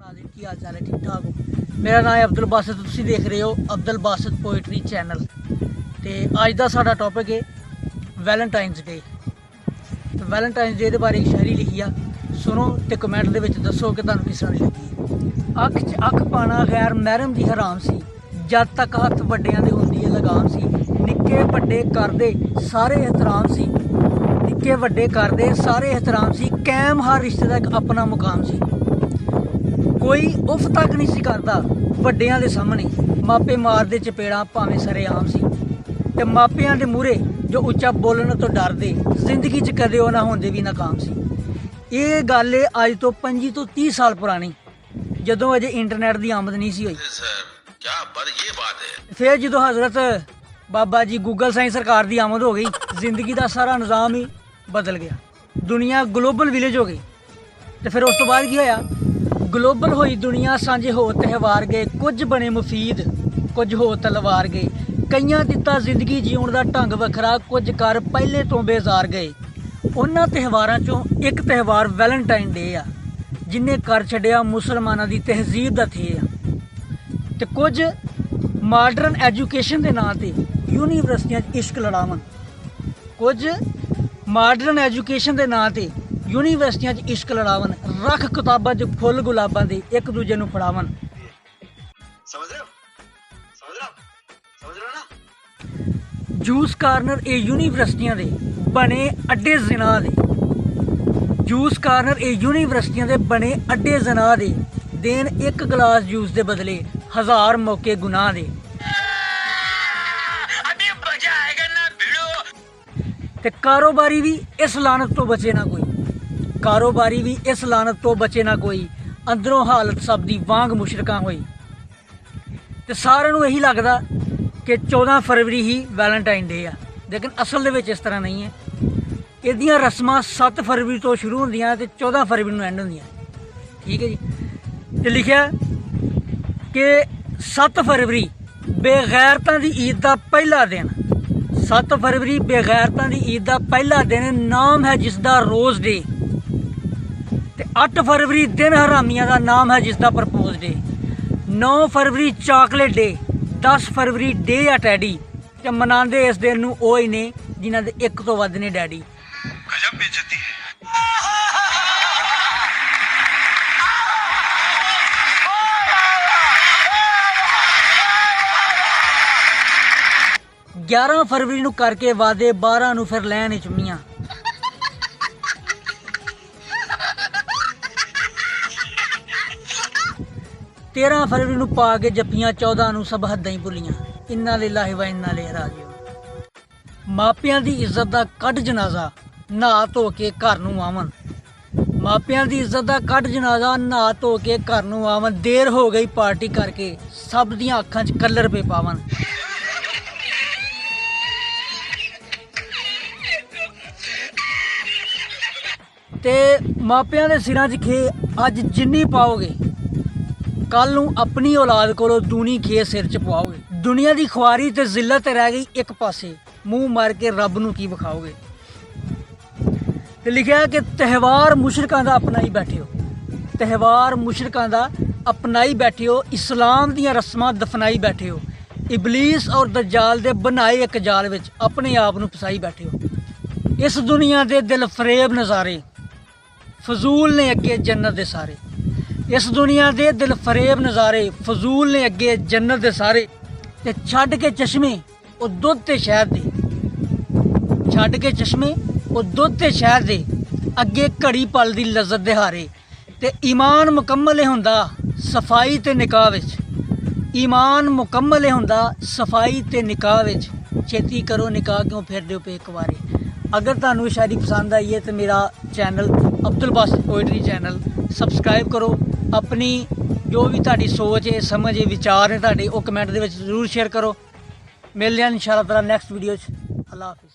नाज़रीन की हाल चाल है, ठीक ठाक हो। मेरा नाम है अब्दुल बासित, तुसीं देख रहे हो अब्दुल बासित पोएट्री चैनल। तो अज का साडा टॉपिक है वैलेंटाइनस डे। तो वैलेंटाइनस डे के बारे एक शायरी लिखी आ, सुनो तो कमेंट दे विच दसो कि तुहानूं किस तरह दी लगी। अख च अख पाना गैर महरम दी हराम सी, जद तक हत्थ वड्डियां दे हुंदी है लगाम सी। निक्के वड्डे करदे सारे एहतराम सी, निक्के वड्डे करदे सारे एहतराम सी। कैम हर रिश्ते का एक अपना मुकाम सी। कोई उफ तक नहीं सी करदा वड्डियां दे सामने, मापे मारदे चपेड़ा भावें सरेआम सी। ते मापियां दे मूहरे जो उच्चा बोलण तो डरदे, जिंदगी च कदे ओह ना होंदे भी नाकाम सी। ये गल है अज तो 25 तो 30 साल पुरानी, जदों अजे इंटरनेट की आमद नहीं सी होई। फिर जो हजरत बाबा जी गूगल साइंस सरकार की आमद हो गई, जिंदगी का सारा निज़ाम ही बदल गया, दुनिया ग्लोबल विलेज हो गई। तो फिर उस तो बाद की होया, ग्लोबल होई दुनिया, सांझे हो त्यौहार गए, कुछ बने मुफीद कुछ हो तलवार गए। कईयां दिता जिंदगी जीउण दा ढंग वखरा, कुछ कर पहले तो बेजार गए। उन्हां त्यौहारां चों एक त्यौहार वैलेंटाइन डे आ, जिन्हें कर छड्डिया मुसलमानां दी तहजीब दा थे आ। ते कुछ मॉडर्न एजुकेशन के नां ते यूनीवर्सिटियां च इश्क लड़ावन, कुछ मॉडर्न एजुकेशन के नां ते यूनीवर्सिटियां च इश्क लड़ावन। रख किताबां च फुल गुलाबां दे, एक दूजे नूं फड़ावन। समझ रहे हो ना? जूस कार्नर ए यूनीवर्सिटियां दे बने अड्डे जिना दे, जूस कार्नर ए यूनीवर्सिटियां दे बने अड्डे जिना दे। देन एक गिलास जूस दे बदले 1000 मौके गुनाह दे। ते कारोबारी भी इस लानत तो बचे ना कोई, कारोबारी भी इस लानत तो बचे ना कोई। अंदरों हालत सब दी वांग मुशरकां होई। ते सारिआं नूं यही लगदा कि 14 फरवरी ही वैलेंटाइन डे आ, लेकिन असल दे विच इस तरह नहीं है। इहदियां रस्मां 7 फरवरी तो शुरू होंदियां ते 14 फरवरी नूं एंड होंदियां, ठीक है जी। ते लिखिआ कि 7 फरवरी बेगैरतां दी ईद दा पहला दिन, 7 फरवरी बेगैरतां दी ईद दा पहला दिन, नाम है जिसदा रोज़ डे। ते 8 फरवरी दिन हरामियां दा नाम है जिसदा प्रपोज डे। 9 फरवरी चॉकलेट डे, 10 फरवरी डे या टैडी। ते मनांदे इस दिन नूं ओह ही ने जिन्हां दे एक तो वध ने डैडी। गजब बेइज्जती है। 11 फरवरी नूं करके वादे, 12 नूं फिर लैन चुम्मियां। 13 फरवरी नूं पा के जप्पियां, 14 नूं सब हद्दां ही भुलियां। इन्ना लिल्लाहि व इन्ना इलैहि राजिऊन। मापियां दी इज्जत दा कढ जनाजा, नहा धो के घर नूं आवन। मापियां दी इज्जत दा कढ जनाजा, नहा धो के घर नूं आवन। देर हो गई पार्टी करके, सब दियां अखां च कलर पे पावन। ते मापियां दे सिरां च खे अज जिन्नी पाओगे, कल नूं अपनी औलाद कोलों दूनी खे सिर च पवाओगे। दुनिया की खुआरी ते जिल्लत रह गई एक पासे, मूँह मार के रब नूं की विखाओगे। ते लिखिआ कि त्यौहार मुशरकां दा अपनाई बैठे हो, त्यौहार मुशरकां दा अपनाई बैठे हो। इस्लाम दियां रस्मां दफनाई बैठे हो। इबलीस और दज्जाल दे बनाए एक जाल विच अपने आप नूं फसाई बैठे हो। इस दुनिया दे दिल फरेब नज़ारे फजूल ने अगे जन्नत दे सारे। इस दुनिया दे दिल फरेब नज़ारे फजूल ने अगे जन्नत दे सारे। ते छड्ड के चश्मे ओ दुध ते शहद दे, छड्ड के चश्मे ओ दुध ते शहद दे, अगे घड़ी पल दी लज्जत दे हारे। ते ईमान मुकम्मल हुंदा सफाई ते निकाह विच, ईमान मुकम्मल हुंदा सफाई ते निकाह विच। छेती करो निकाह क्यों फिरदे हो पे कुंवारे। अगर तुहानूं शायरी पसंद आई है तो मेरा channel Abdul Basit poetry channel subscribe करो। अपनी जो भी तुहाडी सोच है, समझ है, विचार है तुहाडे, वो कमेंट दे विच जरूर शेयर करो। मिलदे हां इंशाअल्लाह ताला नैक्सट वीडियो च। अल्लाह हाफिज़।